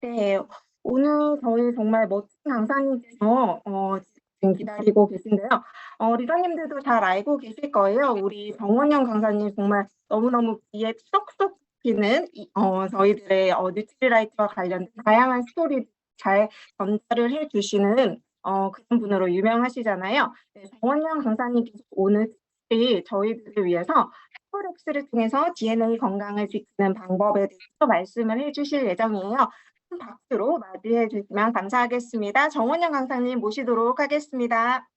네. 오늘 저희 정말 멋진 강사님께서 지금 기다리고 계신데요. 리더님들도 잘 알고 계실 거예요. 우리 정원영 강사님 정말 너무너무 귀에 쏙쏙 박히는 저희들의 뉴트리라이트와 관련된 다양한 스토리 잘 전달을 해 주시는 그런 분으로 유명하시잖아요. 네, 정원영 강사님께서 오늘 특별히 저희들을 위해서 엑스를 통해서 DNA 건강을 지키는 방법에 대해서 말씀을 해 주실 예정이에요. 큰 박수로 맞이해 주시면 감사하겠습니다. 정원영 강사님 모시도록 하겠습니다.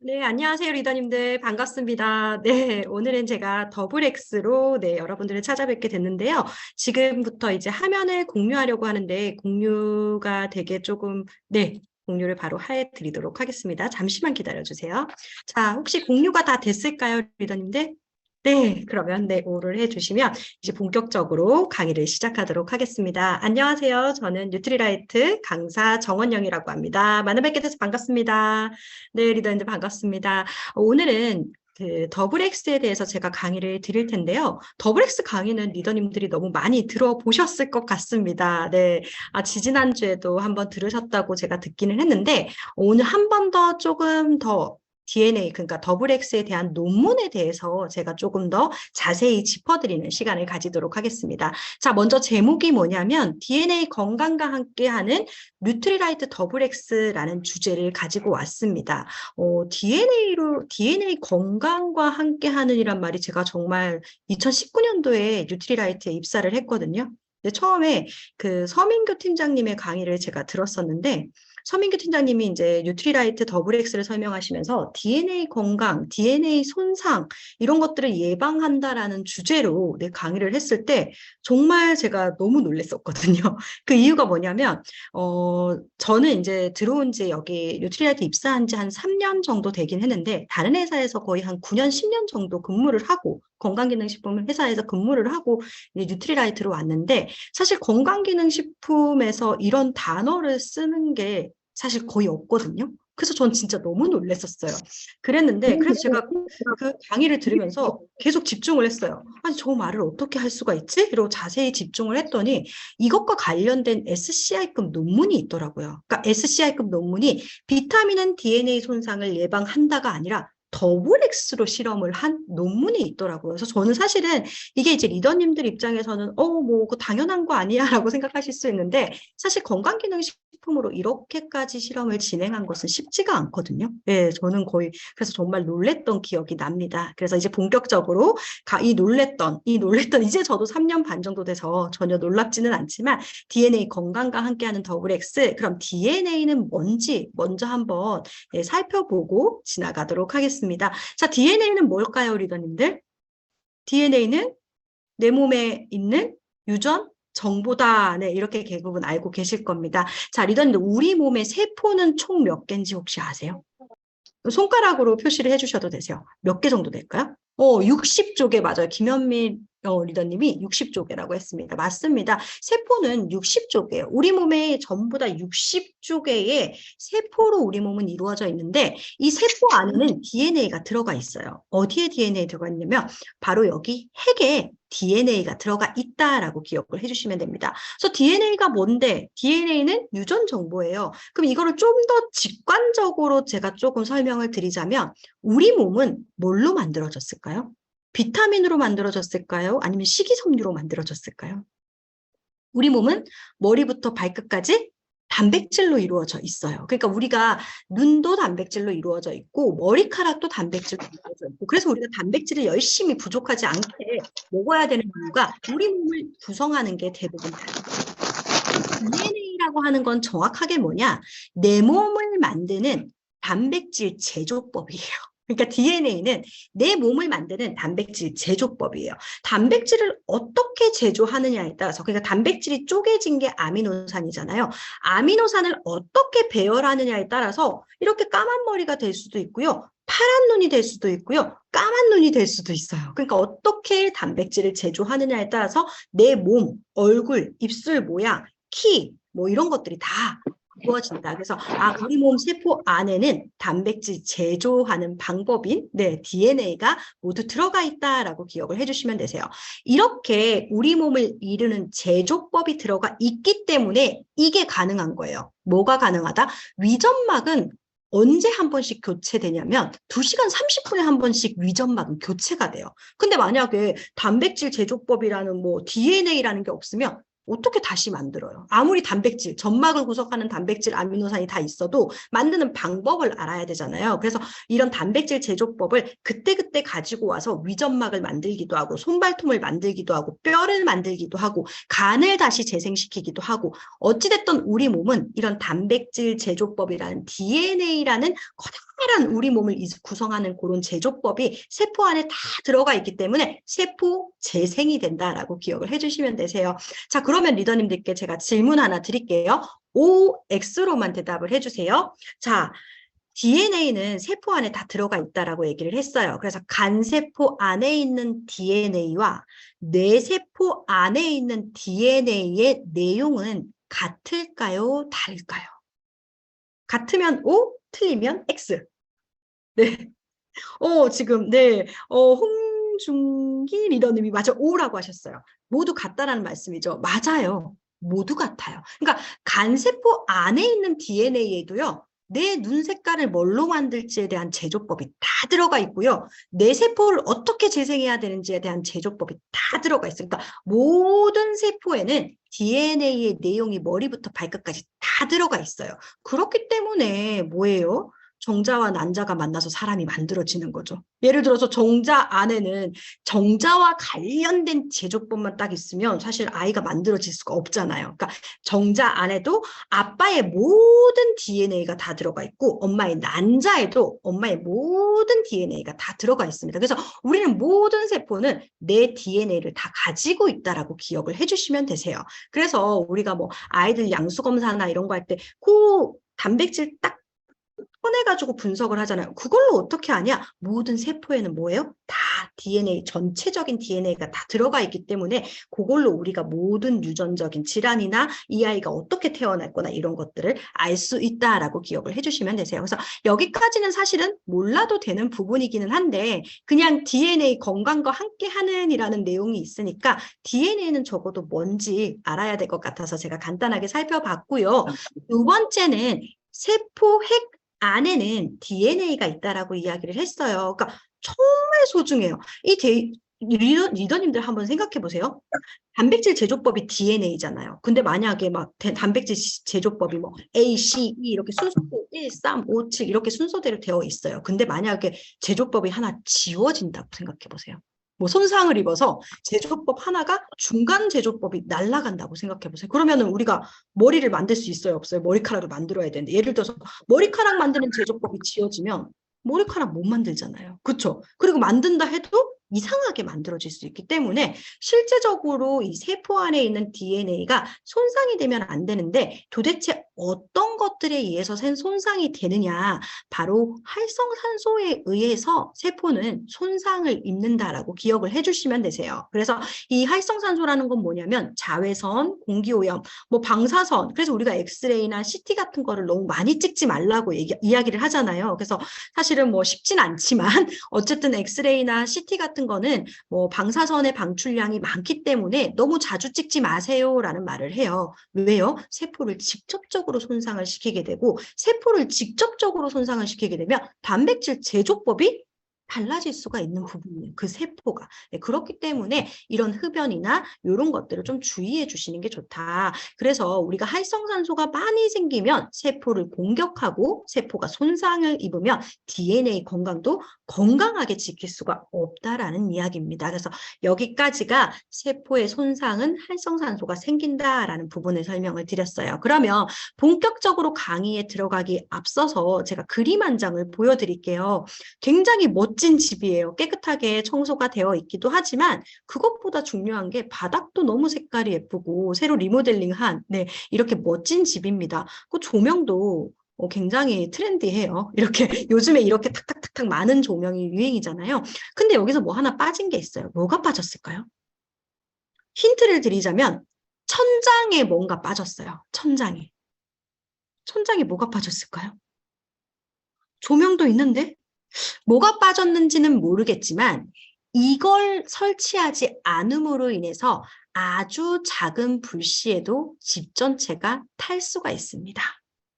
네, 안녕하세요, 리더님들. 반갑습니다. 네, 오늘은 제가 더블 X로 여러분들을 찾아뵙게 됐는데요. 지금부터 이제 화면을 공유하려고 하는데 공유가 되게 조금, 공유를 바로 해드리도록 하겠습니다. 잠시만 기다려주세요. 자, 혹시 공유가 다 됐을까요, 리더님들? 네, 그러면 오를 해주시면 이제 본격적으로 강의를 시작하도록 하겠습니다. 안녕하세요. 저는 뉴트리라이트 강사 정원영이라고 합니다. 만나 뵙게 돼서 반갑습니다. 네, 리더님들 반갑습니다. 오늘은 그 더블 X에 대해서 제가 강의를 드릴 텐데요. 더블 X 강의는 리더님들이 너무 많이 들어보셨을 것 같습니다. 네, 지지난주에도 한번 들으셨다고 제가 듣기는 했는데 오늘 한 번 더 조금 더 DNA, 그러니까 더블 X에 대한 논문에 대해서 제가 조금 더 자세히 짚어드리는 시간을 가지도록 하겠습니다. 자, 먼저 제목이 뭐냐면 DNA 건강과 함께하는 뉴트리라이트 더블 X라는 주제를 가지고 왔습니다. DNA 건강과 함께하는 이란 말이 제가 정말 2019년도에 뉴트리라이트에 입사를 했거든요. 근데 처음에 그 서민규 팀장님의 강의를 제가 들었었는데 서민규 팀장님이 이제 뉴트리라이트 더블 X를 설명하시면서 DNA 건강, DNA 손상 이런 것들을 예방한다라는 주제로 강의를 했을 때 정말 제가 너무 놀랐었거든요. 그 이유가 뭐냐면 저는 이제 들어온 지 여기 뉴트리라이트 입사한 지 한 3년 정도 되긴 했는데 다른 회사에서 거의 한 9년, 10년 정도 근무를 하고 건강기능식품 회사에서 근무를 하고 뉴트리라이트로 왔는데 사실 건강기능식품에서 이런 단어를 쓰는 게 사실 거의 없거든요. 그래서 전 진짜 너무 놀랐었어요. 그래서 제가 그 강의를 들으면서 계속 집중을 했어요. 아니, 저 말을 어떻게 할 수가 있지? 이러고 자세히 집중을 했더니 이것과 관련된 SCI급 논문이 있더라고요. 그러니까 SCI급 논문이 비타민은 DNA 손상을 예방한다가 아니라 더블 X로 실험을 한 논문이 있더라고요. 그래서 저는 사실은 이게 이제 리더님들 입장에서는 그 당연한 거 아니야 라고 생각하실 수 있는데 사실 건강기능식품으로 이렇게까지 실험을 진행한 것은 쉽지가 않거든요. 네, 저는 거의 그래서 정말 놀랬던 기억이 납니다. 그래서 이제 본격적으로 이 놀랬던 이제 저도 3년 반 정도 돼서 전혀 놀랍지는 않지만 DNA 건강과 함께하는 더블 X 그럼 DNA는 뭔지 먼저 한번 살펴보고 지나가도록 하겠습니다. 자, DNA는 뭘까요, 리더님들? DNA는 내 몸에 있는 유전 정보다. 네, 이렇게 대부분 알고 계실 겁니다. 자, 리더님들, 우리 몸의 세포는 총 몇 개인지 혹시 아세요? 손가락으로 표시를 해주셔도 되세요. 몇 개 정도 될까요? 60조개 맞아요. 김현미 리더님이 60조개라고 했습니다. 맞습니다. 세포는 60조개예요. 우리 몸에 전부 다 60조개의 세포로 우리 몸은 이루어져 있는데 이 세포 안에는 DNA가 들어가 있어요. 어디에 DNA 들어가 있냐면 바로 여기 핵에 DNA가 들어가 있다라고 기억을 해주시면 됩니다. 그래서 DNA가 뭔데? DNA는 유전 정보예요. 그럼 이거를 좀 더 직관적으로 제가 조금 설명을 드리자면 우리 몸은 뭘로 만들어졌을까요? 비타민으로 만들어졌을까요? 아니면 식이섬유로 만들어졌을까요? 우리 몸은 머리부터 발끝까지 단백질로 이루어져 있어요. 그러니까 우리가 눈도 단백질로 이루어져 있고 머리카락도 단백질로 이루어져 있고 그래서 우리가 단백질을 열심히 부족하지 않게 먹어야 되는 이유가 우리 몸을 구성하는 게 대부분 DNA라고 하는 건 정확하게 뭐냐? 내 몸을 만드는 단백질 제조법이에요. 그러니까 DNA는 내 몸을 만드는 단백질 제조법이에요. 단백질을 어떻게 제조하느냐에 따라서 그러니까 단백질이 쪼개진 게 아미노산이잖아요. 아미노산을 어떻게 배열하느냐에 따라서 이렇게 까만 머리가 될 수도 있고요. 파란 눈이 될 수도 있고요. 까만 눈이 될 수도 있어요. 그러니까 어떻게 단백질을 제조하느냐에 따라서 내 몸, 얼굴, 입술 모양, 키, 뭐 이런 것들이 다 이루어진다. 그래서 우리 몸 세포 안에는 단백질 제조하는 방법인 DNA가 모두 들어가 있다라고 기억을 해주시면 되세요. 이렇게 우리 몸을 이루는 제조법이 들어가 있기 때문에 이게 가능한 거예요. 뭐가 가능하다? 위점막은 언제 한 번씩 교체되냐면 2시간 30분에 한 번씩 위점막은 교체가 돼요. 근데 만약에 단백질 제조법이라는 뭐 DNA라는 게 없으면 어떻게 다시 만들어요? 아무리 단백질, 점막을 구성하는 단백질, 아미노산이 다 있어도 만드는 방법을 알아야 되잖아요. 그래서 이런 단백질 제조법을 그때그때 가지고 와서 위점막을 만들기도 하고 손발톱을 만들기도 하고 뼈를 만들기도 하고 간을 다시 재생시키기도 하고 어찌됐든 우리 몸은 이런 단백질 제조법이라는 DNA라는 커다란 우리 몸을 구성하는 그런 제조법이 세포 안에 다 들어가 있기 때문에 세포 재생이 된다라고 기억을 해주시면 되세요. 자, 그러면 리더님들께 제가 질문 하나 드릴게요. OX로만 대답을 해주세요. 자, DNA는 세포 안에 다 들어가 있다라고 얘기를 했어요. 그래서 간세포 안에 있는 DNA와 뇌세포 안에 있는 DNA의 내용은 같을까요? 다를까요? 같으면 O, 틀리면 X. 네. 지금, 홍준기 리더님이 맞아, O라고 하셨어요. 모두 같다라는 말씀이죠. 맞아요. 모두 같아요. 그러니까 간세포 안에 있는 DNA에도요, 내 눈 색깔을 뭘로 만들지에 대한 제조법이 다 들어가 있고요. 내 세포를 어떻게 재생해야 되는지에 대한 제조법이 다 들어가 있어요. 그러니까 모든 세포에는 DNA의 내용이 머리부터 발끝까지 다 들어가 있어요. 그렇기 때문에 뭐예요? 정자와 난자가 만나서 사람이 만들어지는 거죠. 예를 들어서 정자 안에는 정자와 관련된 제조법만 딱 있으면 사실 아이가 만들어질 수가 없잖아요. 그러니까 정자 안에도 아빠의 모든 DNA가 다 들어가 있고 엄마의 난자에도 엄마의 모든 DNA가 다 들어가 있습니다. 그래서 우리는 모든 세포는 내 DNA를 다 가지고 있다라고 기억을 해주시면 되세요. 그래서 우리가 뭐 아이들 양수검사나 이런 거 할 때 그 단백질 딱 꺼내가지고 분석을 하잖아요. 그걸로 어떻게 하냐? 모든 세포에는 뭐예요? 다 DNA, 전체적인 DNA가 다 들어가 있기 때문에 그걸로 우리가 모든 유전적인 질환이나 이 아이가 어떻게 태어날 거나 이런 것들을 알 수 있다라고 기억을 해주시면 되세요. 그래서 여기까지는 사실은 몰라도 되는 부분이기는 한데 그냥 DNA 건강과 함께하는 이라는 내용이 있으니까 DNA는 적어도 뭔지 알아야 될 것 같아서 제가 간단하게 살펴봤고요. 두 번째는 세포 핵 안에는 DNA가 있다라고 이야기를 했어요. 그러니까 정말 소중해요. 리더님들 한번 생각해 보세요. 단백질 제조법이 DNA잖아요. 근데 만약에 막 단백질 제조법이 뭐 A, C, E 이렇게 순서대로 1, 3, 5, 7 이렇게 순서대로 되어 있어요. 근데 만약에 제조법이 하나 지워진다고 생각해 보세요. 뭐 손상을 입어서 제조법 하나가 중간 제조법이 날아간다고 생각해 보세요. 그러면은 우리가 머리를 만들 수 있어요, 없어요? 머리카락을 만들어야 되는데 예를 들어서 머리카락 만드는 제조법이 지워지면 머리카락 못 만들잖아요. 그렇죠? 그리고 만든다 해도 이상하게 만들어질 수 있기 때문에 실제적으로 이 세포 안에 있는 DNA가 손상이 되면 안 되는데 도대체 어떤 것들에 의해서 손상이 되느냐? 바로 활성산소에 의해서 세포는 손상을 입는다라고 기억을 해주시면 되세요. 그래서 이 활성산소라는 건 뭐냐면 자외선, 공기오염, 뭐 방사선, 그래서 우리가 엑스레이나 CT 같은 거를 너무 많이 찍지 말라고 이야기를 하잖아요. 그래서 사실은 뭐 쉽진 않지만 어쨌든 엑스레이나 CT 같은 거는 뭐 방사선의 방출량이 많기 때문에 너무 자주 찍지 마세요라는 말을 해요. 왜요? 세포를 직접적으로 손상을 시키게 되고 세포를 직접적으로 손상을 시키게 되면 단백질 제조법이 달라질 수가 있는 부분이에요. 그 세포가. 네, 그렇기 때문에 이런 흡연이나 이런 것들을 좀 주의해 주시는 게 좋다. 그래서 우리가 활성산소가 많이 생기면 세포를 공격하고 세포가 손상을 입으면 DNA 건강도 건강하게 지킬 수가 없다라는 이야기입니다. 그래서 여기까지가 세포의 손상은 활성산소가 생긴다라는 부분을 설명을 드렸어요. 그러면 본격적으로 강의에 들어가기 앞서서 제가 그림 한 장을 보여드릴게요. 굉장히 멋진 집이에요. 깨끗하게 청소가 되어 있기도 하지만 그것보다 중요한 게 바닥도 너무 색깔이 예쁘고 새로 리모델링한 이렇게 멋진 집입니다. 그 조명도 굉장히 트렌디해요. 이렇게 요즘에 이렇게 탁탁탁탁 많은 조명이 유행이잖아요. 근데 여기서 뭐 하나 빠진 게 있어요. 뭐가 빠졌을까요? 힌트를 드리자면 천장에 뭔가 빠졌어요. 천장에. 천장에 뭐가 빠졌을까요? 조명도 있는데? 뭐가 빠졌는지는 모르겠지만 이걸 설치하지 않음으로 인해서 아주 작은 불씨에도 집 전체가 탈 수가 있습니다.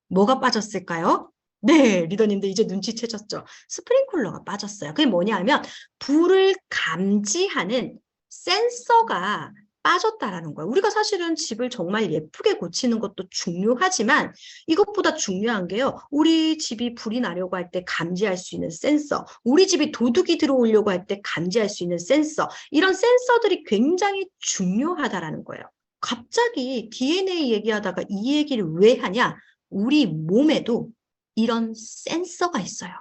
뭐가 빠졌을까요? 네, 리더님들 이제 눈치채셨죠? 스프링클러가 빠졌어요. 그게 뭐냐 하면 불을 감지하는 센서가 빠졌다라는 거예요. 우리가 사실은 집을 정말 예쁘게 고치는 것도 중요하지만 이것보다 중요한 게요. 우리 집이 불이 나려고 할 때 감지할 수 있는 센서, 우리 집이 도둑이 들어오려고 할 때 감지할 수 있는 센서, 이런 센서들이 굉장히 중요하다라는 거예요. 갑자기 DNA 얘기하다가 이 얘기를 왜 하냐? 우리 몸에도 이런 센서가 있어요.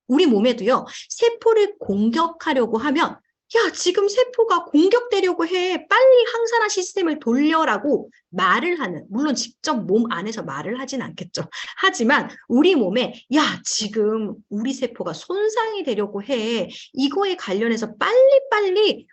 우리 몸에도요, 세포를 공격하려고 하면 야, 지금 세포가 공격되려고 해. 빨리 항산화 시스템을 돌려라고 말을 하는, 물론 직접 몸 안에서 말을 하진 않겠죠. 하지만 우리 몸에 야, 지금 우리 세포가 손상이 되려고 해. 이거에 관련해서 빨리빨리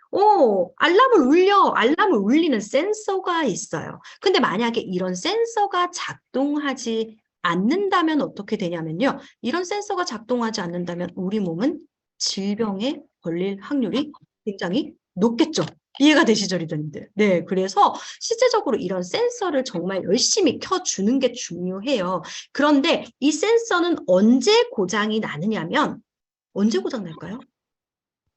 알람을 울리는 센서가 있어요. 근데 만약에 이런 센서가 작동하지 않는다면 어떻게 되냐면요. 이런 센서가 작동하지 않는다면 우리 몸은 질병에 걸릴 확률이 굉장히 높겠죠. 이해가 되시죠, 리더님들? 네, 그래서 실제적으로 이런 센서를 정말 열심히 켜주는 게 중요해요. 그런데 이 센서는 언제 고장이 나느냐면 언제 고장 날까요?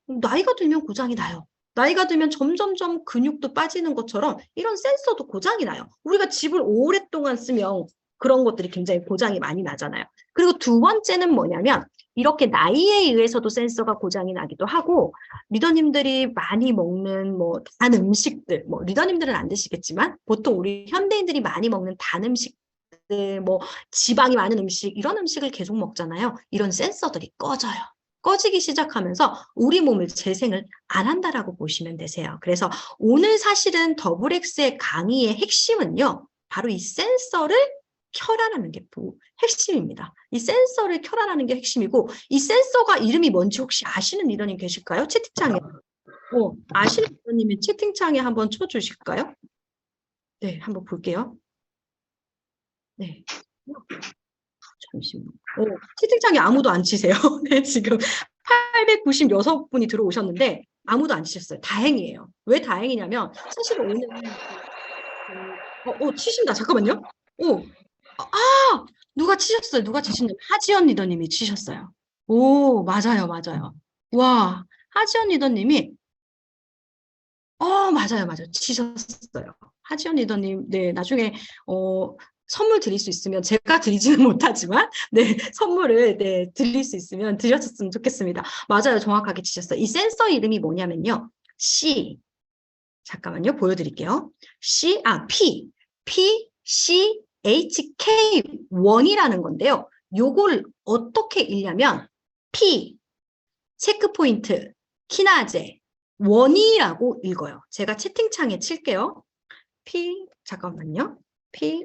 나이가 들면 고장이 나요. 나이가 들면 점점점 근육도 빠지는 것처럼 이런 센서도 고장이 나요. 우리가 집을 오랫동안 쓰면 그런 것들이 굉장히 고장이 많이 나잖아요. 그리고 두 번째는 뭐냐면 이렇게 나이에 의해서도 센서가 고장이 나기도 하고 리더님들이 많이 먹는 뭐 단 음식들, 뭐 리더님들은 안 드시겠지만 보통 우리 현대인들이 많이 먹는 단 음식들, 뭐 지방이 많은 음식, 이런 음식을 계속 먹잖아요. 이런 센서들이 꺼져요. 꺼지기 시작하면서 우리 몸을 재생을 안 한다라고 보시면 되세요. 그래서 오늘 사실은 더블엑스의 강의의 핵심은요. 바로 이 센서를 켜라라는 게 핵심입니다. 이 센서를 켜라라는 게 핵심이고 이 센서가 이름이 뭔지 혹시 아시는 리더님 계실까요? 채팅창에. 아시는 리더님이 채팅창에 한번 쳐주실까요? 네, 한번 볼게요. 네. 잠시만요. 채팅창에 아무도 안 치세요. 네, 지금 896분이 들어오셨는데 아무도 안 치셨어요. 다행이에요. 왜 다행이냐면 사실 오늘 치신다. 잠깐만요. 누가 치셨어요. 누가 치셨나요? 하지연 리더님이 치셨어요. 오, 맞아요, 맞아요. 와, 하지연 리더님이 맞아요, 맞아요. 치셨어요. 하지연 리더님, 네, 나중에 선물 드릴 수 있으면 제가 드리지는 못하지만 네, 선물을 네, 드릴 수 있으면 드렸으면 좋겠습니다. 맞아요. 정확하게 치셨어요. 이 센서 이름이 뭐냐면요. 잠깐만요. 보여드릴게요. PCHK1이라는 건데요. 요걸 어떻게 읽냐면 P, 체크포인트, 키나제, 원이라고 읽어요. 제가 채팅창에 칠게요. 잠깐만요. P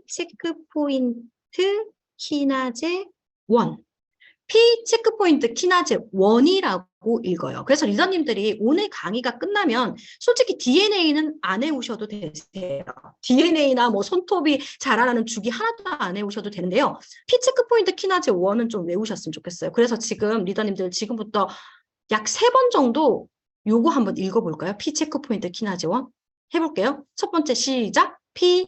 체크포인트 키나제 1. P 체크포인트 키나제 1이라고 읽어요. 그래서 리더님들이 오늘 강의가 끝나면 솔직히 DNA는 안 외우셔도 되세요. DNA나 뭐 손톱이 자라나는 주기 하나도 안 외우셔도 되는데요. P 체크포인트 키나제 1은 좀 외우셨으면 좋겠어요. 그래서 지금 리더님들 지금부터 약 3번 정도 요거 한번 읽어볼까요? P 체크포인트 키나제 1 해볼게요. 첫 번째 시작. P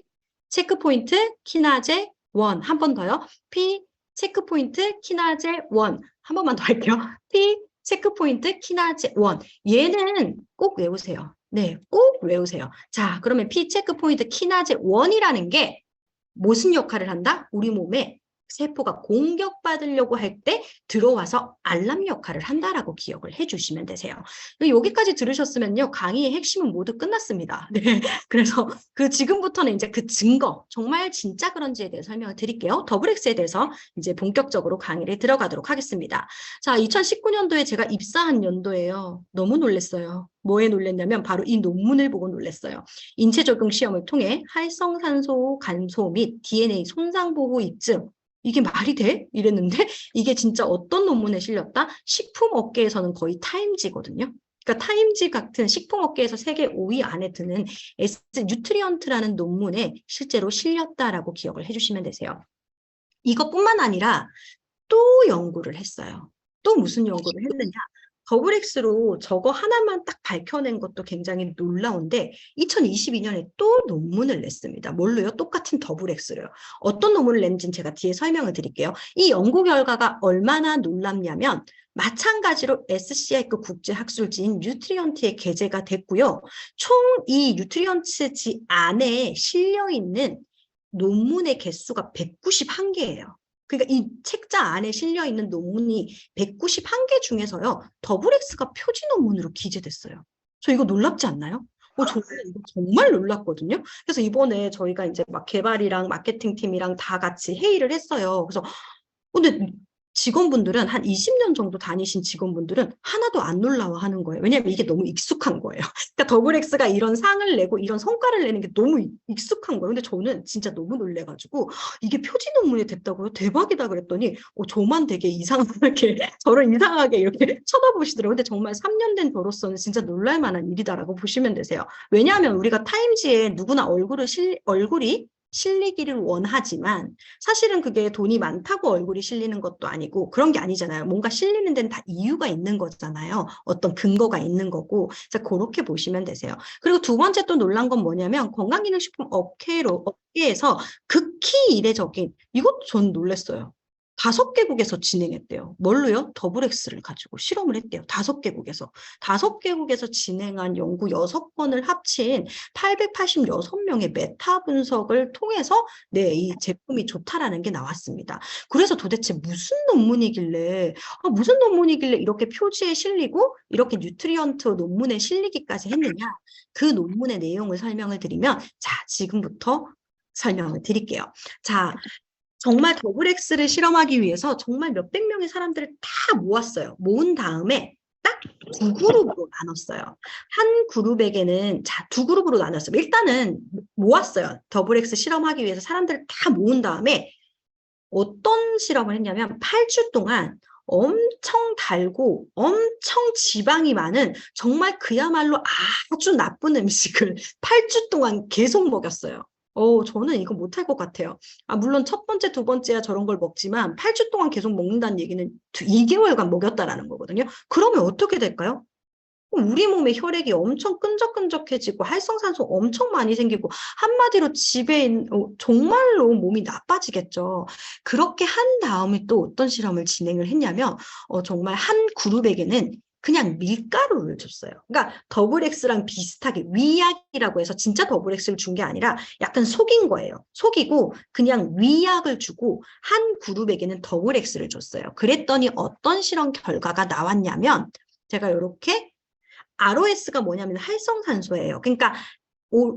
체크포인트 키나제 1. 한 번 더요. P 체크포인트 키나제 1. 한 번만 더 할게요. P 체크포인트 키나제 1. 얘는 꼭 외우세요. 네, 꼭 외우세요. 자, 그러면 P 체크포인트 키나제 1이라는 게 무슨 역할을 한다? 우리 몸에 세포가 공격받으려고 할 때 들어와서 알람 역할을 한다라고 기억을 해주시면 되세요. 여기까지 들으셨으면요. 강의의 핵심은 모두 끝났습니다. 네, 그래서 지금부터는 이제 그 증거, 정말 진짜 그런지에 대해 설명을 드릴게요. 더블엑스에 대해서 이제 본격적으로 강의를 들어가도록 하겠습니다. 자, 2019년도에 제가 입사한 연도예요. 너무 놀랐어요. 뭐에 놀랐냐면 바로 이 논문을 보고 놀랐어요. 인체 적용 시험을 통해 활성산소 감소 및 DNA 손상 보호 입증. 이게 말이 돼? 이랬는데 이게 진짜 어떤 논문에 실렸다? 식품 업계에서는 거의 타임지거든요. 그러니까 타임지 같은 식품업계에서 세계 5위 안에 드는 S 뉴트리언트라는 논문에 실제로 실렸다라고 기억을 해주시면 되세요. 이것뿐만 아니라 또 연구를 했어요. 또 무슨 연구를 했느냐? 더블 X로 저거 하나만 딱 밝혀낸 것도 굉장히 놀라운데 2022년에 또 논문을 냈습니다. 뭘로요? 똑같은 더블 X로요. 어떤 논문을 냈는지는 제가 뒤에 설명을 드릴게요. 이 연구 결과가 얼마나 놀랍냐면 마찬가지로 SCI급 국제학술지인 뉴트리언트에 게재가 됐고요. 총 이 뉴트리언트지 안에 실려있는 논문의 개수가 191개예요. 그러니까 이 책자 안에 실려 있는 논문이 191개 중에서요. 더블 X가 표지 논문으로 기재됐어요. 저 이거 놀랍지 않나요? 저는 이거 정말 놀랐거든요. 그래서 이번에 저희가 이제 막 개발이랑 마케팅 팀이랑 다 같이 회의를 했어요. 그래서 근데 직원분들은 한 20년 정도 다니신 직원분들은 하나도 안 놀라워하는 거예요. 왜냐하면 이게 너무 익숙한 거예요. 그러니까 더블 X가 이런 상을 내고 이런 성과를 내는 게 너무 익숙한 거예요. 근데 저는 진짜 너무 놀래가지고 이게 표지 논문이 됐다고요? 대박이다 그랬더니 저만 되게 이상하게 저를 이상하게 이렇게 쳐다보시더라고요. 근데 정말 3년 된 저로서는 진짜 놀랄 만한 일이다라고 보시면 되세요. 왜냐하면 우리가 타임지에 누구나 얼굴이 실리기를 원하지만 사실은 그게 돈이 많다고 얼굴이 실리는 것도 아니고 그런 게 아니잖아요. 뭔가 실리는 데는 다 이유가 있는 거잖아요. 어떤 근거가 있는 거고. 자, 그렇게 보시면 되세요. 그리고 두 번째 또 놀란 건 뭐냐면 건강기능식품 업계에서 극히 이례적인 이것도 전 놀랐어요. 5개국에서 진행했대요. 뭘로요? 더블 X를 가지고 실험을 했대요. 5개국에서. 5개국에서 진행한 연구 6건을 합친 886명의 메타 분석을 통해서 네, 이 제품이 좋다라는 게 나왔습니다. 그래서 도대체 무슨 논문이길래 이렇게 표지에 실리고 이렇게 뉴트리언트 논문에 실리기까지 했느냐? 그 논문의 내용을 설명을 드리면 자, 지금부터 설명을 드릴게요. 자, 정말 더블 X를 실험하기 위해서 정말 몇백 명의 사람들을 다 모았어요. 모은 다음에 딱 두 그룹으로 나눴어요. 한 그룹에게는 두 그룹으로 나눴어요. 일단은 모았어요. 더블 X 실험하기 위해서 사람들을 다 모은 다음에 어떤 실험을 했냐면 8주 동안 엄청 달고 엄청 지방이 많은 정말 그야말로 아주 나쁜 음식을 8주 동안 계속 먹였어요. 저는 이거 못할 것 같아요. 물론 첫 번째, 두 번째야 저런 걸 먹지만 8주 동안 계속 먹는다는 얘기는 2개월간 먹였다라는 거거든요. 그러면 어떻게 될까요? 우리 몸의 혈액이 엄청 끈적끈적해지고 활성산소 엄청 많이 생기고 한마디로 정말로 몸이 나빠지겠죠. 그렇게 한 다음에 또 어떤 실험을 진행을 했냐면 정말 한 그룹에게는 그냥 밀가루를 줬어요. 그러니까 더블 X랑 비슷하게 위약이라고 해서 진짜 더블 X를 준 게 아니라 약간 속인 거예요. 속이고 그냥 위약을 주고 한 그룹에게는 더블 X를 줬어요. 그랬더니 어떤 실험 결과가 나왔냐면 제가 이렇게 ROS가 뭐냐면 활성산소예요. 그러니까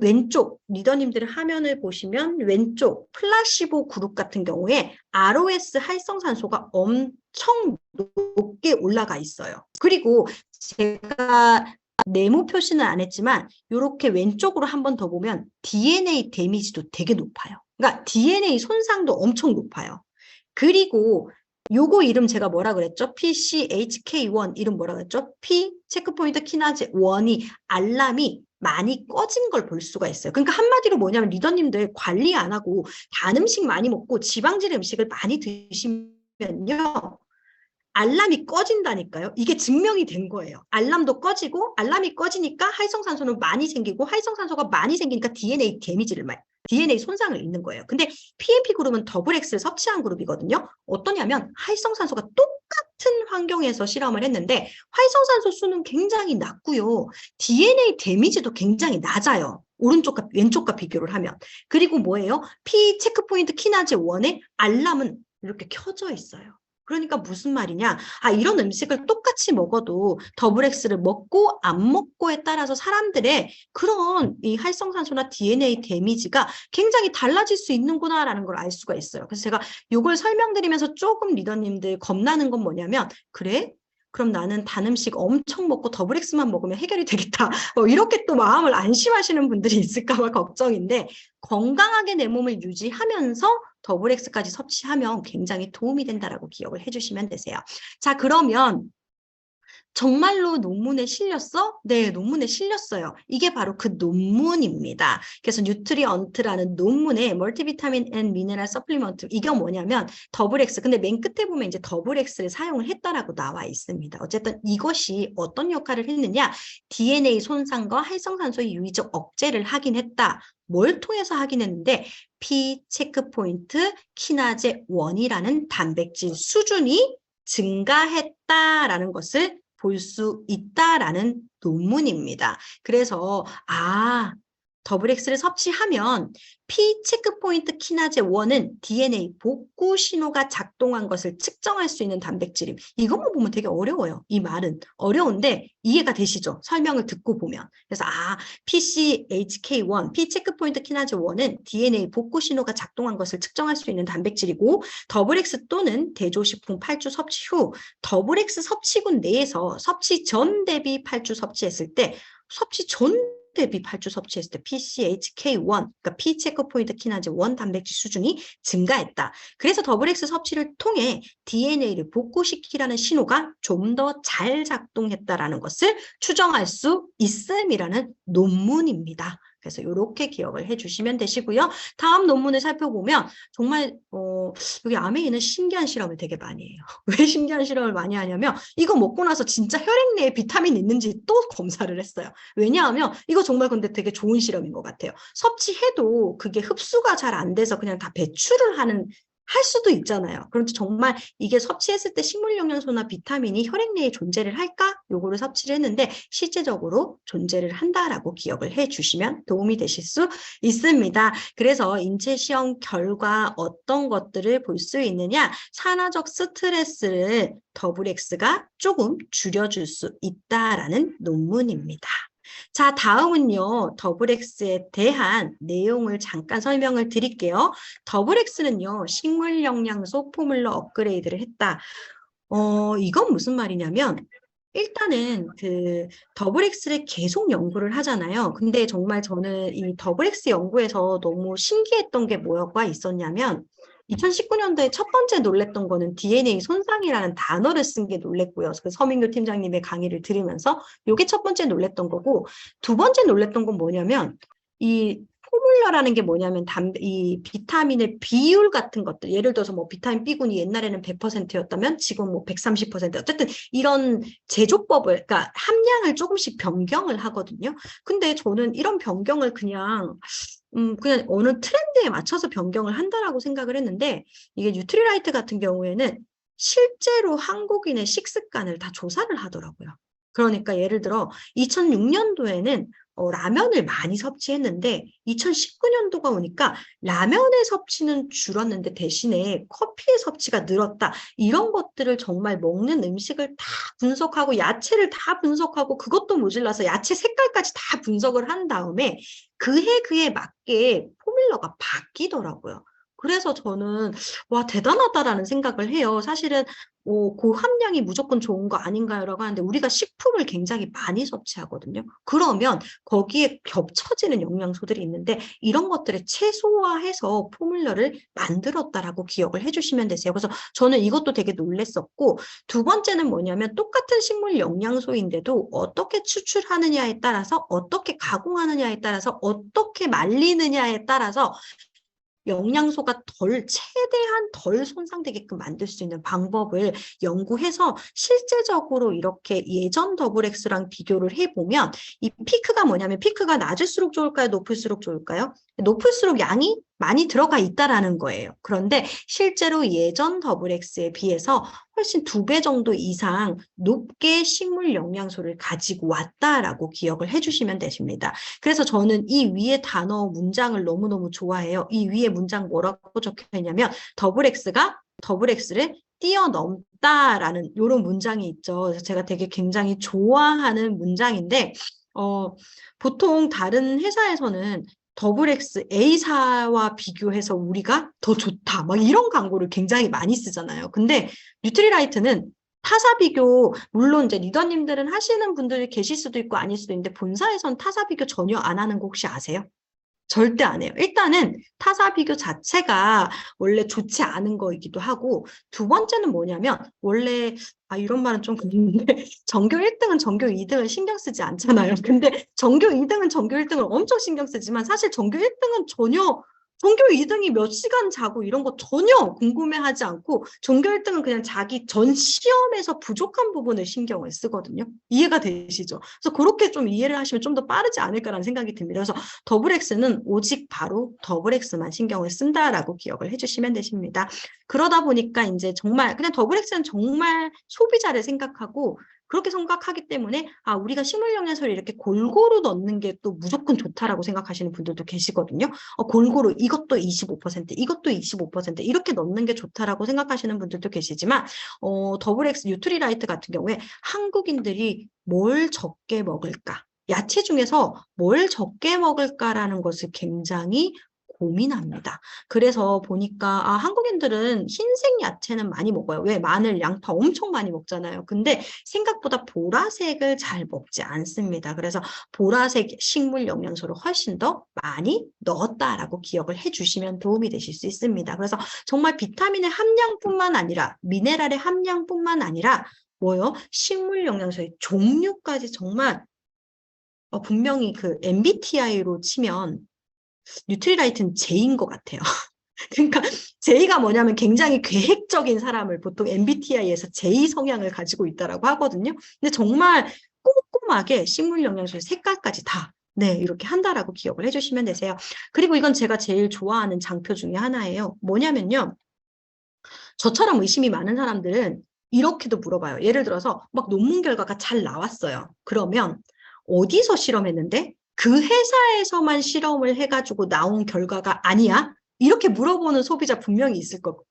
왼쪽 리더님들의 화면을 보시면 왼쪽 플라시보 그룹 같은 경우에 ROS 활성산소가 엄청 높게 올라가 있어요. 그리고 제가 네모 표시는 안 했지만 이렇게 왼쪽으로 한 번 더 보면 DNA 데미지도 되게 높아요. 그러니까 DNA 손상도 엄청 높아요. 그리고 요거 이름 제가 뭐라 그랬죠? PCHK1 이름 뭐라 그랬죠? P 체크포인트 키나제 1이 알람이 많이 꺼진 걸 볼 수가 있어요. 그러니까 한마디로 뭐냐면 리더님들 관리 안 하고 단 음식 많이 먹고 지방질 음식을 많이 드시면요. 알람이 꺼진다니까요. 이게 증명이 된 거예요. 알람도 꺼지고 알람이 꺼지니까 활성산소는 많이 생기고 활성산소가 많이 생기니까 DNA 손상을 입는 거예요. 근데 PMP 그룹은 더블 X를 섭취한 그룹이거든요. 어떠냐면 활성산소가 똑같은 환경에서 실험을 했는데 활성산소 수는 굉장히 낮고요. DNA 데미지도 굉장히 낮아요. 오른쪽과 왼쪽과 비교를 하면. 그리고 뭐예요? P 체크포인트 키나제 1의 알람은 이렇게 켜져 있어요. 그러니까 무슨 말이냐? 이런 음식을 똑같이 먹어도 더블 X를 먹고 안 먹고에 따라서 사람들의 그런 이 활성산소나 DNA 데미지가 굉장히 달라질 수 있는구나라는 걸 알 수가 있어요. 그래서 제가 이걸 설명드리면서 조금 리더님들 겁나는 건 뭐냐면 그래? 그럼 나는 단 음식 엄청 먹고 더블 X만 먹으면 해결이 되겠다. 이렇게 또 마음을 안심하시는 분들이 있을까 봐 걱정인데 건강하게 내 몸을 유지하면서 더블 X까지 섭취하면 굉장히 도움이 된다라고 기억을 해주시면 되세요. 자, 그러면 정말로 논문에 실렸어? 네, 논문에 실렸어요. 이게 바로 그 논문입니다. 그래서 뉴트리언트라는 논문에 멀티비타민 앤 미네랄 서플리먼트, 이게 뭐냐면 더블 X, 근데 맨 끝에 보면 이제 더블 X를 사용을 했다라고 나와 있습니다. 어쨌든 이것이 어떤 역할을 했느냐? DNA 손상과 활성산소의 유의적 억제를 하긴 했다. 뭘 통해서 하긴 했는데 P 체크포인트 키나제 1이라는 단백질 수준이 증가했다라는 것을 볼 수 있다라는 논문입니다. 그래서 더블 X를 섭취하면 P 체크포인트 키나제 1은 DNA 복구 신호가 작동한 것을 측정할 수 있는 단백질임. 이것만 보면 되게 어려워요. 이 말은 어려운데 이해가 되시죠? 설명을 듣고 보면. 그래서 PCHK1, P 체크포인트 키나제 1은 DNA 복구 신호가 작동한 것을 측정할 수 있는 단백질이고 더블 X 또는 대조식품 8주 섭취 후 더블 X 섭취군 내에서 섭취 전 대비 8주 섭취했을 때 대비 8주 섭취했을 때 PCHK1, 그러니까 P 체크포인트 키나제 1 단백질 수준이 증가했다. 그래서 더블 X 섭취를 통해 DNA를 복구시키라는 신호가 좀 더 잘 작동했다라는 것을 추정할 수 있음이라는 논문입니다. 그래서 이렇게 기억을 해주시면 되시고요. 다음 논문을 살펴보면 정말 여기 아메이는 신기한 실험을 되게 많이 해요. 왜 신기한 실험을 많이 하냐면 이거 먹고 나서 진짜 혈액 내에 비타민 있는지 또 검사를 했어요. 왜냐하면 이거 정말 근데 되게 좋은 실험인 것 같아요. 섭취해도 그게 흡수가 잘 안 돼서 그냥 다 배출을 할 수도 있잖아요. 그런데 정말 이게 섭취했을 때 식물 영양소나 비타민이 혈액 내에 존재를 할까? 요거를 섭취를 했는데 실제적으로 존재를 한다라고 기억을 해주시면 도움이 되실 수 있습니다. 그래서 인체 시험 결과 어떤 것들을 볼 수 있느냐? 산화적 스트레스를 더블 X가 조금 줄여줄 수 있다라는 논문입니다. 자, 다음은요, 더블 X에 대한 내용을 잠깐 설명을 드릴게요. 더블 X는요, 식물 영양소 포뮬러 업그레이드를 했다. 이건 무슨 말이냐면, 일단은 그 더블 X를 계속 연구를 하잖아요. 근데 정말 저는 이 더블 X 연구에서 너무 신기했던 게 뭐가 있었냐면, 2019년도에 첫 번째 놀랬던 거는 DNA 손상이라는 단어를 쓴 게 놀랬고요. 그 서민규 팀장님의 강의를 들으면서 이게 첫 번째 놀랬던 거고, 두 번째 놀랬던 건 뭐냐면 이 포뮬러라는 게 뭐냐면 이 비타민의 비율 같은 것들, 예를 들어서 뭐 비타민 B군이 옛날에는 100%였다면 지금 뭐 130%, 어쨌든 이런 제조법을, 그러니까 함량을 조금씩 변경을 하거든요. 근데 저는 이런 변경을 그냥 어느 트렌드에 맞춰서 변경을 한다라고 생각을 했는데, 이게 뉴트리라이트 같은 경우에는 실제로 한국인의 식습관을 다 조사를 하더라고요. 그러니까 예를 들어 2006년도에는 라면을 많이 섭취했는데 2019년도가 오니까 라면의 섭취는 줄었는데 대신에 커피의 섭취가 늘었다. 이런 것들을 정말 먹는 음식을 다 분석하고 야채를 다 분석하고 그것도 모자라서 야채 색깔까지 다 분석을 한 다음에 그해 맞게 포뮬러가 바뀌더라고요. 그래서 저는 와 대단하다라는 생각을 해요. 사실은 고함량이 무조건 좋은 거 아닌가요라고 하는데 우리가 식품을 굉장히 많이 섭취하거든요. 그러면 거기에 겹쳐지는 영양소들이 있는데 이런 것들을 최소화해서 포뮬러를 만들었다라고 기억을 해주시면 되세요. 그래서 저는 이것도 되게 놀랬었고, 두 번째는 뭐냐면 똑같은 식물 영양소인데도 어떻게 추출하느냐에 따라서, 어떻게 가공하느냐에 따라서, 어떻게 말리느냐에 따라서 영양소가 최대한 덜 손상되게끔 만들 수 있는 방법을 연구해서 실제적으로 이렇게 예전 더블 X랑 비교를 해보면 이 피크가 뭐냐면 피크가 낮을수록 좋을까요? 높을수록 좋을까요? 높을수록 양이 많이 들어가 있다라는 거예요. 그런데 실제로 예전 더블 X에 비해서 훨씬 2배 정도 이상 높게 식물 영양소를 가지고 왔다라고 기억을 해주시면 되십니다. 그래서 저는 이 위에 단어 문장을 너무너무 좋아해요. 이 위에 문장 뭐라고 적혀 있냐면 더블 X를 뛰어넘다라는 이런 문장이 있죠. 그래서 제가 되게 굉장히 좋아하는 문장인데 보통 다른 회사에서는 더블 X A사와 비교해서 우리가 더 좋다 막 이런 광고를 굉장히 많이 쓰잖아요. 근데 뉴트리라이트는 타사 비교, 물론 이제 리더님들은 하시는 분들이 계실 수도 있고 아닐 수도 있는데 본사에서는 타사 비교 전혀 안 하는 거 혹시 아세요? 절대 안 해요. 일단은 타사 비교 자체가 원래 좋지 않은 거이기도 하고, 두 번째는 뭐냐면, 원래, 이런 말은 좀 그런데, 전교 1등은 전교 2등을 신경 쓰지 않잖아요. 근데 전교 2등은 전교 1등을 엄청 신경 쓰지만, 사실 전교 1등은 전교 2등이 몇 시간 자고 이런 거 전혀 궁금해하지 않고, 전교 1등은 그냥 자기 전 시험에서 부족한 부분을 신경을 쓰거든요. 이해가 되시죠? 그래서 그렇게 좀 이해를 하시면 좀 더 빠르지 않을까라는 생각이 듭니다. 그래서 더블 X는 오직 바로 더블 X만 신경을 쓴다라고 기억을 해주시면 되십니다. 그러다 보니까 이제 정말 그냥 더블 X는 정말 소비자를 생각하고, 그렇게 생각하기 때문에 우리가 식물 영양소를 이렇게 골고루 넣는 게 또 무조건 좋다라고 생각하시는 분들도 계시거든요. 골고루 이것도 25%, 이것도 25% 이렇게 넣는 게 좋다라고 생각하시는 분들도 계시지만, 더블 X 뉴트리라이트 같은 경우에 한국인들이 뭘 적게 먹을까? 야채 중에서 뭘 적게 먹을까라는 것을 굉장히 고민합니다. 그래서 보니까 한국인들은 흰색 야채는 많이 먹어요. 왜? 마늘, 양파 엄청 많이 먹잖아요. 근데 생각보다 보라색을 잘 먹지 않습니다. 그래서 보라색 식물 영양소를 훨씬 더 많이 넣었다라고 기억을 해주시면 도움이 되실 수 있습니다. 그래서 정말 비타민의 함량뿐만 아니라 미네랄의 함량뿐만 아니라 뭐요? 식물 영양소의 종류까지 정말 분명히 그 MBTI로 치면 뉴트리라이트는 J인 것 같아요. 그러니까 J가 뭐냐면 굉장히 계획적인 사람을 보통 MBTI에서 J 성향을 가지고 있다라고 하거든요. 근데 정말 꼼꼼하게 식물 영양소의 색깔까지 다 이렇게 한다라고 기억을 해주시면 되세요. 그리고 이건 제가 제일 좋아하는 장표 중에 하나예요. 뭐냐면요. 저처럼 의심이 많은 사람들은 이렇게도 물어봐요. 예를 들어서 막 논문 결과가 잘 나왔어요. 그러면 어디서 실험했는데? 그 회사에서만 실험을 해가지고 나온 결과가 아니야? 이렇게 물어보는 소비자 분명히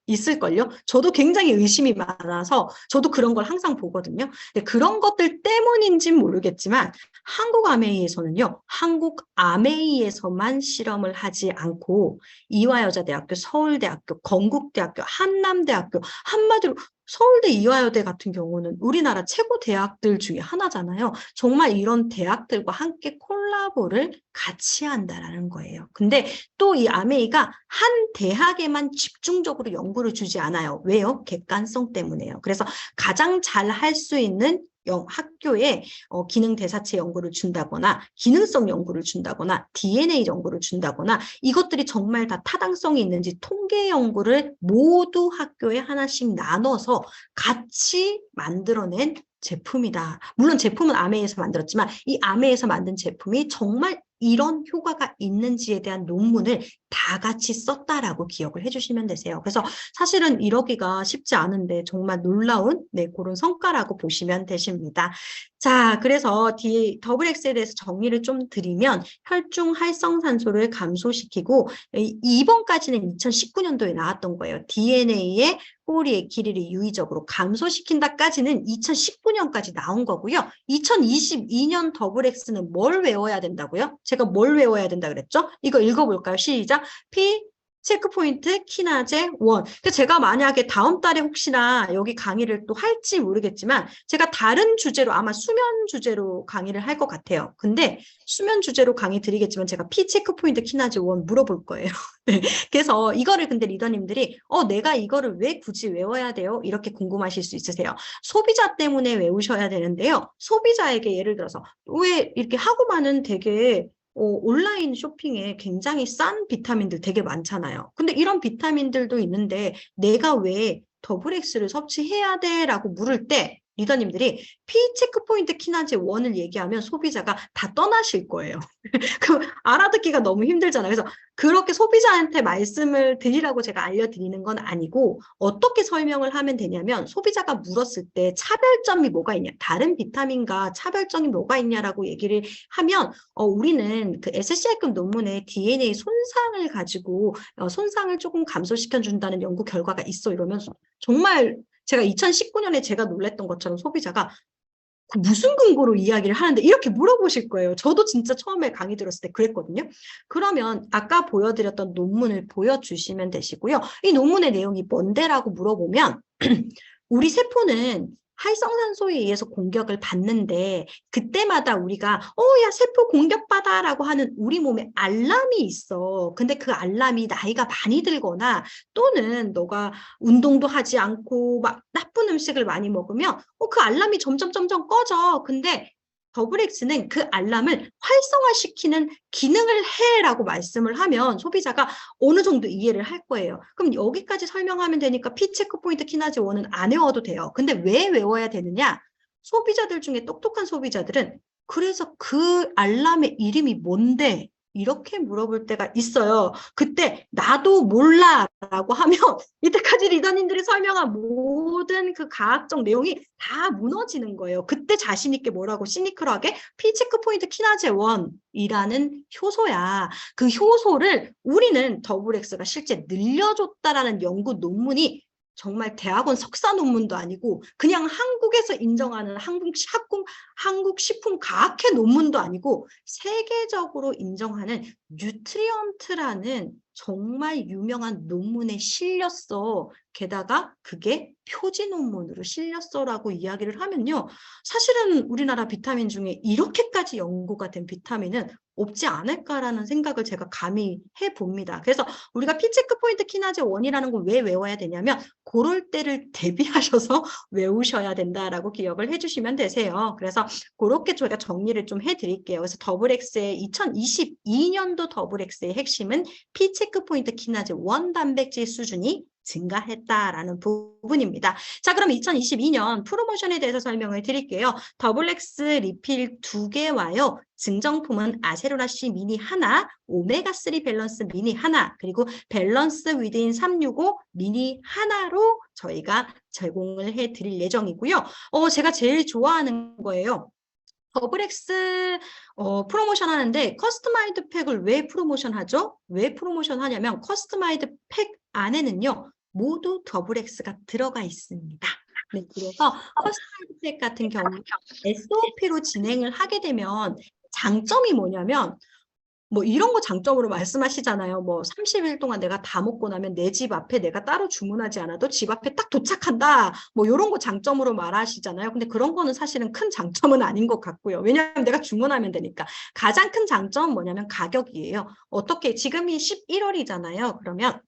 있을걸요? 저도 굉장히 의심이 많아서 저도 그런 걸 항상 보거든요. 근데 그런 것들 때문인지는 모르겠지만 한국 아메이에서는요. 한국 아메이에서만 실험을 하지 않고 이화여자대학교, 서울대학교, 건국대학교, 한남대학교, 한마디로 서울대, 이화여대 같은 경우는 우리나라 최고 대학들 중에 하나잖아요. 정말 이런 대학들과 함께 콜라보를 같이 한다라는 거예요. 근데 또 이 아메이가 한 대학에만 집중적으로 연구를 주지 않아요. 왜요? 객관성 때문에요. 그래서 가장 잘 할 수 있는 학교에 기능 대사체 연구를 준다거나 기능성 연구를 준다거나 DNA 연구를 준다거나 이것들이 정말 다 타당성이 있는지 통계 연구를 모두 학교에 하나씩 나눠서 같이 만들어낸 제품이다. 물론 제품은 아메이에서 만들었지만 이 아메이에서 만든 제품이 정말 이런 효과가 있는지에 대한 논문을 다 같이 썼다라고 기억을 해주시면 되세요. 그래서 사실은 이러기가 쉽지 않은데 정말 놀라운 그런 성과라고 보시면 되십니다. 자, 그래서 더블 X에 대해서 정리를 좀 드리면 혈중 활성산소를 감소시키고 2번까지는 2019년도에 나왔던 거예요. DNA의 꼬리의 길이를 유의적으로 감소시킨다까지는 2019년까지 나온 거고요. 2022년 더블 X는 뭘 외워야 된다고요? 제가 뭘 외워야 된다 그랬죠? 이거 읽어볼까요? 시작. P 체크포인트 키나제 1. 그러니까 제가 만약에 다음 달에 혹시나 여기 강의를 또 할지 모르겠지만 제가 다른 주제로 아마 수면 주제로 강의를 할 것 같아요. 근데 수면 주제로 강의 드리겠지만 제가 P 체크포인트 키나제 1 물어볼 거예요. 네. 그래서 이거를 근데 리더님들이 내가 이거를 왜 굳이 외워야 돼요? 이렇게 궁금하실 수 있으세요. 소비자 때문에 외우셔야 되는데요. 소비자에게 예를 들어서 왜 이렇게 하고만은 되게 온라인 쇼핑에 굉장히 싼 비타민들 되게 많잖아요. 근데 이런 비타민들도 있는데 내가 왜 더블 X를 섭취해야 돼? 라고 물을 때 리더님들이 P 체크포인트 키나제 1을 얘기하면 소비자가 다 떠나실 거예요. 그 알아듣기가 너무 힘들잖아요. 그래서 그렇게 소비자한테 말씀을 드리라고 제가 알려드리는 건 아니고 어떻게 설명을 하면 되냐면 소비자가 물었을 때 차별점이 뭐가 있냐, 다른 비타민과 차별점이 뭐가 있냐라고 얘기를 하면 우리는 그 SCI급 논문에 DNA 손상을 가지고 손상을 조금 감소시켜준다는 연구 결과가 있어 이러면서 정말 제가 2019년에 제가 놀랬던 것처럼 소비자가 그 무슨 근거로 이야기를 하는데 이렇게 물어보실 거예요. 저도 진짜 처음에 강의 들었을 때 그랬거든요. 그러면 아까 보여드렸던 논문을 보여주시면 되시고요. 이 논문의 내용이 뭔데라고 물어보면 우리 세포는 활성산소에 의해서 공격을 받는데 그때마다 우리가 야 세포 공격받아라고 하는 우리 몸에 알람이 있어. 근데 그 알람이 나이가 많이 들거나 또는 너가 운동도 하지 않고 막 나쁜 음식을 많이 먹으면 그 알람이 점점 꺼져. 근데 더블엑스는 그 알람을 활성화시키는 기능을 해라고 말씀을 하면 소비자가 어느 정도 이해를 할 거예요. 그럼 여기까지 설명하면 되니까 P체크포인트 키나제 1은 안 외워도 돼요. 근데 왜 외워야 되느냐? 소비자들 중에 똑똑한 소비자들은 그래서 그 알람의 이름이 뭔데? 이렇게 물어볼 때가 있어요. 그때 나도 몰라라고 하면 이때까지 리더님들이 설명한 모든 그 과학적 내용이 다 무너지는 거예요. 그때 자신 있게 뭐라고 시니컬하게 P체크포인트 키나제 1이라는 효소야. 그 효소를 우리는 더블엑스가 실제 늘려줬다라는 연구 논문이 정말 대학원 석사 논문도 아니고 그냥 한국에서 인정하는 한국식품과학회 논문도 아니고 세계적으로 인정하는 뉴트리언트라는 정말 유명한 논문에 실렸어. 게다가 그게 표지 논문으로 실렸어라고 이야기를 하면요. 사실은 우리나라 비타민 중에 이렇게까지 연구가 된 비타민은 없지 않을까라는 생각을 제가 감히 해봅니다. 그래서 우리가 P체크포인트 키나제 1이라는 걸 왜 외워야 되냐면 그럴 때를 대비하셔서 외우셔야 된다라고 기억을 해주시면 되세요. 그래서 그렇게 저희가 정리를 좀 해드릴게요. 그래서 더블엑스의 2022년도 더블엑스의 핵심은 P체크포인트 키나제 1 단백질 수준이 증가했다라는 부분입니다. 자, 그럼 2022년 프로모션에 대해서 설명을 드릴게요. 더블엑스 리필 2개와요. 증정품은 아세로라C 미니 하나, 오메가3 밸런스 미니 하나, 그리고 밸런스 위드인 365 미니 하나로 저희가 제공을 해드릴 예정이고요. 제가 제일 좋아하는 거예요. 더블엑스 프로모션 하는데 커스터마이드 팩을 왜 프로모션 하죠? 왜 프로모션 하냐면 커스터마이드 팩 안에는요. 모두 더블엑스가 들어가 있습니다. 네, 그래서 커스터마이드 팩 같은 경우 SOP로 진행을 하게 되면 장점이 뭐냐면 뭐 이런 거 장점으로 말씀하시잖아요. 뭐 30일 동안 내가 다 먹고 나면 내 집 앞에 내가 따로 주문하지 않아도 집 앞에 딱 도착한다. 뭐 이런 거 장점으로 말하시잖아요. 근데 그런 거는 사실은 큰 장점은 아닌 것 같고요. 왜냐하면 내가 주문하면 되니까. 가장 큰 장점은 뭐냐면 가격이에요. 어떻게 지금이 11월이잖아요. 그러면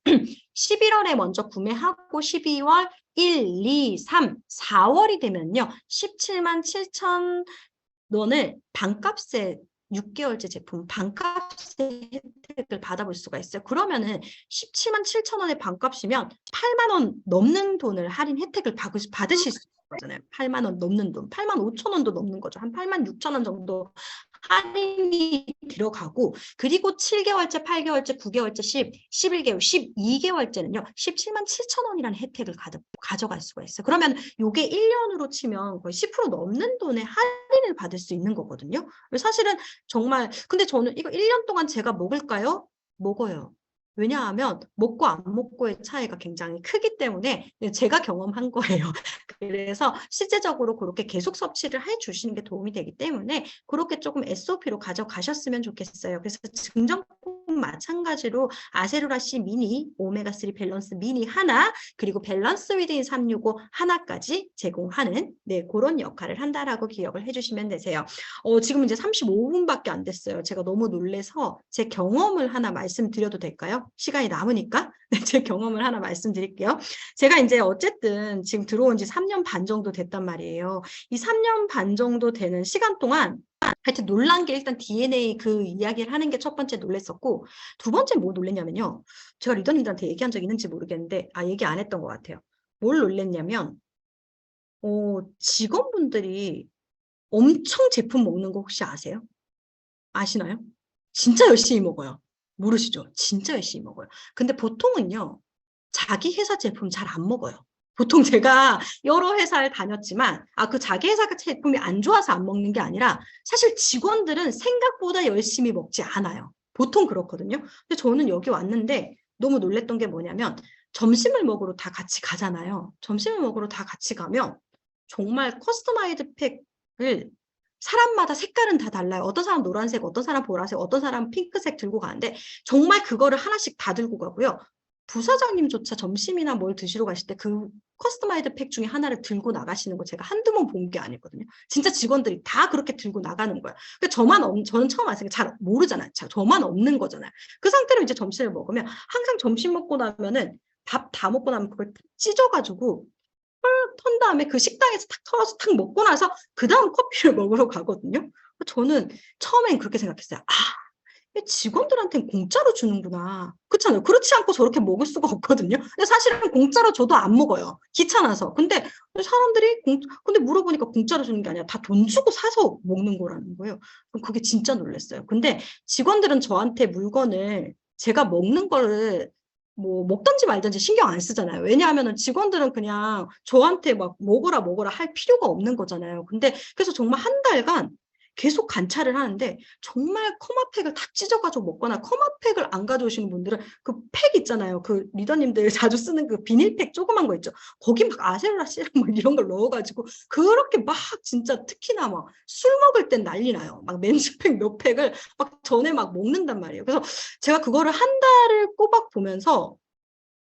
11월에 먼저 구매하고 12월 1, 2, 3, 4월이 되면요. 17만 7천 원을 반값에 6개월째 제품 반값의 혜택을 받아볼 수가 있어요. 그러면은 17만 7천 원의 반값이면 8만 원 넘는 돈을 할인 혜택을 받으실 수 있는 거잖아요. 8만 원 넘는 돈, 8만 5천 원도 넘는 거죠. 한 8만 6천 원 정도 할인이 들어가고 그리고 7개월째, 8개월째, 9개월째, 11개월, 12개월째는요. 17만 7천 원이라는 혜택을 가져갈 수가 있어요. 그러면 이게 1년으로 치면 거의 10% 넘는 돈의 할인을 받을 수 있는 거거든요. 사실은 정말 근데 저는 이거 1년 동안 제가 먹을까요? 먹어요. 왜냐하면 먹고 안 먹고의 차이가 굉장히 크기 때문에 제가 경험한 거예요. 그래서 실제적으로 그렇게 계속 섭취를 해주시는 게 도움이 되기 때문에 그렇게 조금 SOP로 가져가셨으면 좋겠어요. 그래서 증정품 마찬가지로 아세로라C 미니, 오메가3 밸런스 미니 하나, 그리고 밸런스 위드인 365 하나까지 제공하는 그런 역할을 한다라고 기억을 해주시면 되세요. 지금 이제 35분밖에 안 됐어요. 제가 너무 놀래서 제 경험을 하나 말씀드려도 될까요? 시간이 남으니까 제 경험을 하나 말씀드릴게요. 제가 이제 어쨌든 지금 들어온 지 3년 반 정도 됐단 말이에요. 이 3년 반 정도 되는 시간 동안 하여튼 놀란 게 일단 DNA 그 이야기를 하는 게 첫 번째 놀랬었고 두 번째 뭐 놀랬냐면요. 제가 리더님들한테 얘기한 적 있는지 모르겠는데 얘기 안 했던 것 같아요. 뭘 놀랬냐면 직원분들이 엄청 제품 먹는 거 혹시 아세요? 아시나요? 진짜 열심히 먹어요. 모르시죠? 진짜 열심히 먹어요. 근데 보통은요. 자기 회사 제품 잘 안 먹어요. 보통 제가 여러 회사를 다녔지만 그 자기 회사 제품이 안 좋아서 안 먹는 게 아니라 사실 직원들은 생각보다 열심히 먹지 않아요. 보통 그렇거든요. 근데 저는 여기 왔는데 너무 놀랬던 게 뭐냐면 점심을 먹으러 다 같이 가잖아요. 점심을 먹으러 다 같이 가면 정말 커스터마이드 팩을 사람마다 색깔은 다 달라요. 어떤 사람 노란색, 어떤 사람 보라색, 어떤 사람 핑크색 들고 가는데 정말 그거를 하나씩 다 들고 가고요. 부사장님조차 점심이나 뭘 드시러 가실 때 그 커스터마이드 팩 중에 하나를 들고 나가시는 거 제가 한두 번 본 게 아니거든요. 진짜 직원들이 다 그렇게 들고 나가는 거예요. 그러니까 저는 처음 왔으니까 잘 모르잖아요. 저만 없는 거잖아요. 그 상태로 이제 점심을 먹으면 항상 점심 먹고 나면은 밥 다 먹고 나면 그걸 찢어가지고 턴 다음에 그 식당에서 탁 털어서 탁 먹고 나서 그 다음 커피를 먹으러 가거든요. 저는 처음엔 그렇게 생각했어요. 아, 직원들한테는 공짜로 주는구나. 그렇잖아요. 그렇지 않고 저렇게 먹을 수가 없거든요. 근데 사실은 공짜로 줘도 안 먹어요. 귀찮아서. 근데 사람들이 근데 물어보니까 공짜로 주는 게 아니라 다 돈 주고 사서 먹는 거라는 거예요. 그럼 그게 진짜 놀랐어요. 근데 직원들은 저한테 물건을 제가 먹는 거를 뭐 먹든지 말든지 신경 안 쓰잖아요. 왜냐하면 직원들은 그냥 저한테 막 먹어라 할 필요가 없는 거잖아요. 근데 그래서 정말 한 달간 계속 관찰을 하는데 정말 커마팩을 다 찢어가지고 먹거나 커마팩을 안 가져오시는 분들은 그 팩 있잖아요. 그 리더님들 자주 쓰는 그 비닐팩 조그만 거 있죠. 거기 막 아세로라 씨랑 뭐 이런 걸 넣어가지고 그렇게 막 진짜 특히나 막 술 먹을 땐 난리 나요. 막 맨즈팩 몇 팩을 막 전에 막 먹는단 말이에요. 그래서 제가 그거를 한 달을 꼬박 보면서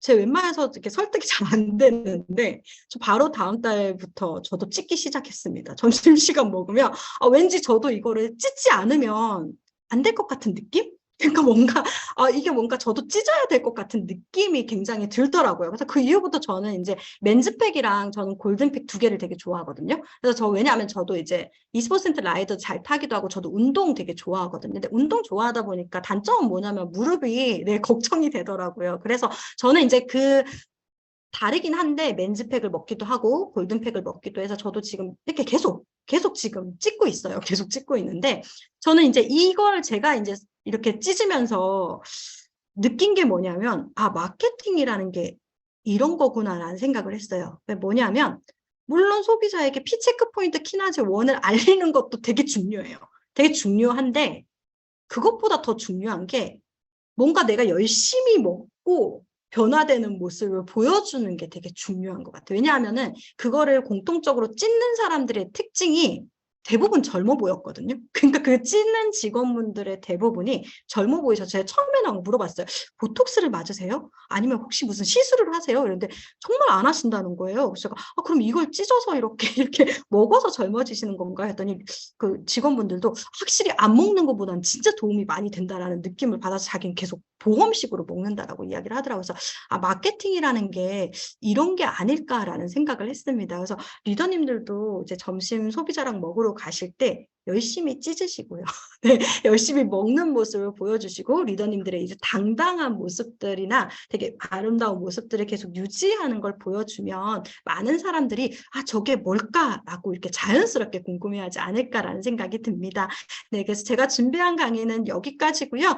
제 웬만해서 이렇게 설득이 잘 안 되는데 저 바로 다음 달부터 저도 찢기 시작했습니다. 점심시간 먹으면 왠지 저도 이거를 찢지 않으면 안 될 것 같은 느낌? 그러니까 뭔가 이게 뭔가 저도 찢어야 될 것 같은 느낌이 굉장히 들더라고요. 그래서 그 이후부터 저는 이제 맨즈팩이랑 저는 골든팩 두 개를 되게 좋아하거든요. 그래서 왜냐하면 저도 이제 20% 라이더 잘 타기도 하고 저도 운동 되게 좋아하거든요. 근데 운동 좋아하다 보니까 단점은 뭐냐면 무릎이 걱정이 되더라고요. 그래서 저는 이제 다르긴 한데 맨즈팩을 먹기도 하고 골든팩을 먹기도 해서 저도 지금 이렇게 계속 지금 찍고 있어요. 계속 찍고 있는데 저는 이제 이걸 제가 이제 이렇게 찢으면서 느낀 게 뭐냐면 마케팅이라는 게 이런 거구나라는 생각을 했어요. 뭐냐면 물론 소비자에게 피체크 포인트 키나즈 원을 알리는 것도 되게 중요해요. 되게 중요한데 그것보다 더 중요한 게 뭔가 내가 열심히 먹고 변화되는 모습을 보여주는 게 되게 중요한 것 같아요. 왜냐하면은 그거를 공통적으로 찢는 사람들의 특징이 대부분 젊어 보였거든요. 그러니까 그 찢는 직원분들의 대부분이 젊어 보이셔서 제가 처음에는 물어봤어요. 보톡스를 맞으세요? 아니면 혹시 무슨 시술을 하세요? 이런데 정말 안 하신다는 거예요. 그래서 제가 그럼 이걸 찢어서 이렇게 먹어서 젊어지시는 건가 했더니 그 직원분들도 확실히 안 먹는 것보다는 진짜 도움이 많이 된다라는 느낌을 받아서 자기는 계속 보험식으로 먹는다라고 이야기를 하더라고요. 그래서 마케팅이라는 게 이런 게 아닐까라는 생각을 했습니다. 그래서 리더님들도 이제 점심 소비자랑 먹으러 가실 때 열심히 찢으시고요. 네, 열심히 먹는 모습을 보여주시고 리더님들의 이제 당당한 모습들이나 되게 아름다운 모습들을 계속 유지하는 걸 보여주면 많은 사람들이 저게 뭘까라고 이렇게 자연스럽게 궁금해하지 않을까라는 생각이 듭니다. 네, 그래서 제가 준비한 강의는 여기까지고요.